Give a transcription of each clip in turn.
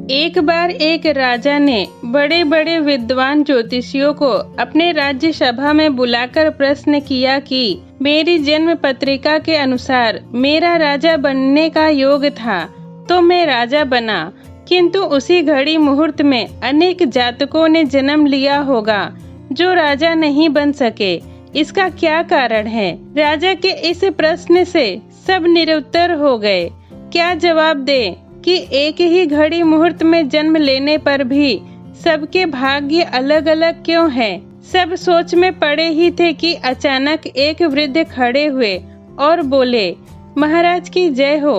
एक बार एक राजा ने बड़े बड़े विद्वान ज्योतिषियों को अपने राज्य सभा में बुलाकर प्रश्न किया कि मेरी जन्म पत्रिका के अनुसार मेरा राजा बनने का योग था तो मैं राजा बना, किंतु उसी घड़ी मुहूर्त में अनेक जातकों ने जन्म लिया होगा जो राजा नहीं बन सके। इसका क्या कारण है? राजा के इस प्रश्न से सब निरुत्तर हो गए। क्या जवाब दे कि एक ही घड़ी मुहूर्त में जन्म लेने पर भी सबके भाग्य अलग अलग क्यों हैं? सब सोच में पड़े ही थे कि अचानक एक वृद्ध खड़े हुए और बोले, महाराज की जय हो।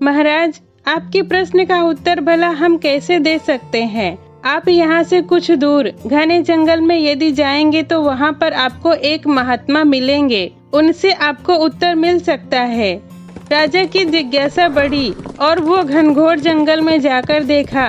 महाराज, आपके प्रश्न का उत्तर भला हम कैसे दे सकते हैं? आप यहाँ से कुछ दूर घने जंगल में यदि जाएंगे तो वहाँ पर आपको एक महात्मा मिलेंगे, उनसे आपको उत्तर मिल सकता है। राजा की जिज्ञासा बढ़ी और वो घनघोर जंगल में जाकर देखा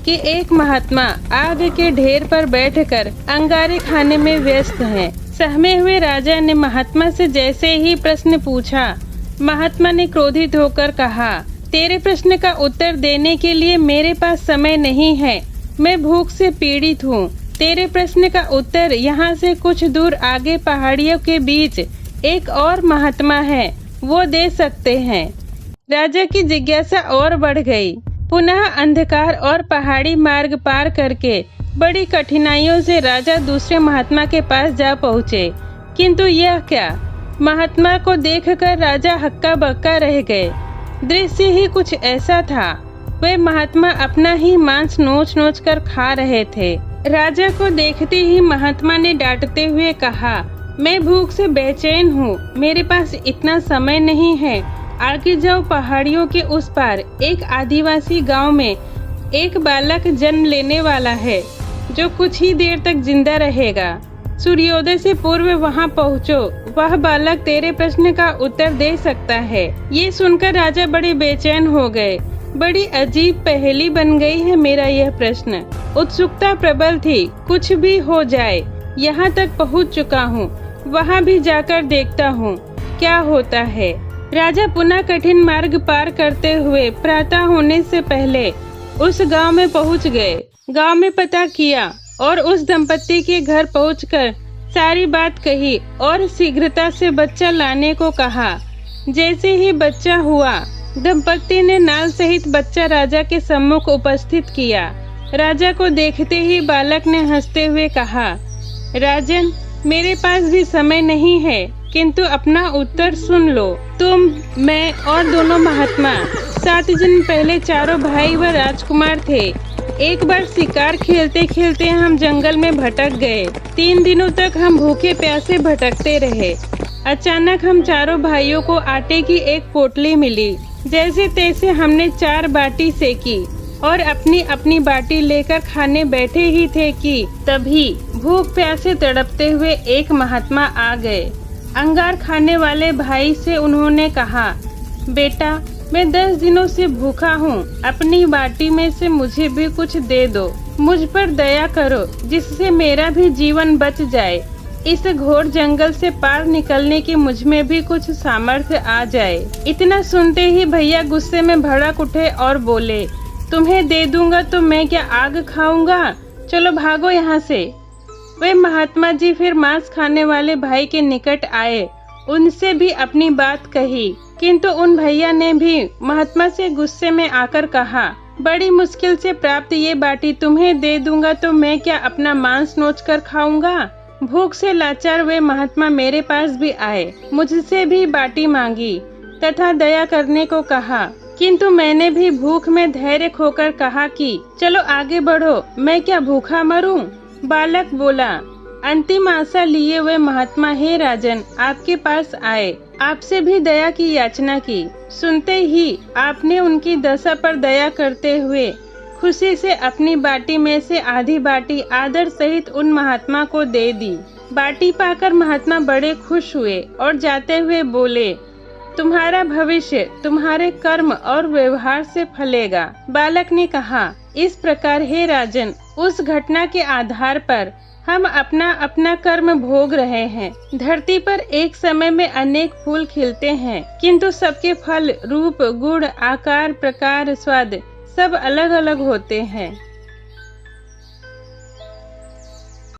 कि एक महात्मा आग के ढेर पर बैठकर अंगारे खाने में व्यस्त हैं। सहमे हुए राजा ने महात्मा से जैसे ही प्रश्न पूछा, महात्मा ने क्रोधित होकर कहा, तेरे प्रश्न का उत्तर देने के लिए मेरे पास समय नहीं है, मैं भूख से पीड़ित हूँ। तेरे प्रश्न का उत्तर यहाँ से कुछ दूर आगे पहाड़ियों के बीच एक और महात्मा है, वो दे सकते हैं। राजा की जिज्ञासा और बढ़ गई। पुनः अंधकार और पहाड़ी मार्ग पार करके बड़ी कठिनाइयों से राजा दूसरे महात्मा के पास जा पहुँचे, किंतु यह क्या! महात्मा को देखकर राजा हक्का बक्का रह गए। दृश्य ही कुछ ऐसा था, वे महात्मा अपना ही मांस नोच नोच कर खा रहे थे। राजा को देखते ही महात्मा ने डांटते हुए कहा, मैं भूख से बेचैन हूँ, मेरे पास इतना समय नहीं है। आगे जाओ, पहाड़ियों के उस पार एक आदिवासी गांव में एक बालक जन्म लेने वाला है जो कुछ ही देर तक जिंदा रहेगा। सूर्योदय से पूर्व वहां पहुंचो, वह बालक तेरे प्रश्न का उत्तर दे सकता है। ये सुनकर राजा बड़े बेचैन हो गए। बड़ी अजीब पहेली बन गई है मेरा यह प्रश्न। उत्सुकता प्रबल थी, कुछ भी हो जाए। यहाँ तक पहुँच चुका हूँ, वहाँ भी जाकर देखता हूँ क्या होता है। राजा पुनः कठिन मार्ग पार करते हुए प्रातः होने से पहले उस गांव में पहुँच गए। गांव में पता किया और उस दंपत्ति के घर पहुंचकर सारी बात कही और शीघ्रता से बच्चा लाने को कहा। जैसे ही बच्चा हुआ, दंपत्ति ने नाल सहित बच्चा राजा के सम्मुख उपस्थित किया। राजा को देखते ही बालक ने हंसते हुए कहा, राजन, मेरे पास भी समय नहीं है, किंतु अपना उत्तर सुन लो। तुम, मैं और दोनों महात्मा 7 दिन पहले चारों भाई व राजकुमार थे। एक बार शिकार खेलते खेलते हम जंगल में भटक गए। 3 दिनों तक हम भूखे प्यासे भटकते रहे। अचानक हम चारों भाइयों को आटे की एक पोटली मिली। जैसे तैसे हमने 4 बाटी सेकी और अपनी अपनी बाटी लेकर खाने बैठे ही थे कि तभी भूख प्यासे तड़पते हुए एक महात्मा आ गए। अंगार खाने वाले भाई से उन्होंने कहा, बेटा, मैं 10 दिनों से भूखा हूँ, अपनी बाटी में से मुझे भी कुछ दे दो। मुझ पर दया करो, जिससे मेरा भी जीवन बच जाए। इस घोर जंगल से पार निकलने की मुझ में भी कुछ सामर्थ्य आ जाए। इतना सुनते ही भैया गुस्से में भड़क उठे और बोले, तुम्हें दे दूंगा तो मैं क्या आग खाऊंगा? चलो भागो यहाँ से। वे महात्मा जी फिर मांस खाने वाले भाई के निकट आए, उनसे भी अपनी बात कही, किंतु उन भैया ने भी महात्मा से गुस्से में आकर कहा, बड़ी मुश्किल से प्राप्त ये बाटी तुम्हें दे दूंगा तो मैं क्या अपना मांस नोच कर खाऊंगा? भूख से लाचार वे महात्मा मेरे पास भी आए, मुझसे भी बाटी मांगी तथा दया करने को कहा, किंतु मैंने भी भूख में धैर्य खोकर कहा कि चलो आगे बढ़ो, मैं क्या भूखा मरूं? बालक बोला, अंतिम आशा लिए हुए महात्मा, हे राजन, आपके पास आए, आपसे भी दया की याचना की। सुनते ही आपने उनकी दशा पर दया करते हुए खुशी से अपनी बाटी में से आधी बाटी आदर सहित उन महात्मा को दे दी। बाटी पाकर महात्मा बड़े खुश हुए और जाते हुए बोले, तुम्हारा भविष्य तुम्हारे कर्म और व्यवहार से फलेगा। बालक ने कहा, इस प्रकार हे राजन, उस घटना के आधार पर हम अपना अपना कर्म भोग रहे हैं। धरती पर एक समय में अनेक फूल खिलते हैं, किंतु सबके फल, रूप, गुण, आकार, प्रकार, स्वाद सब अलग अलग होते हैं।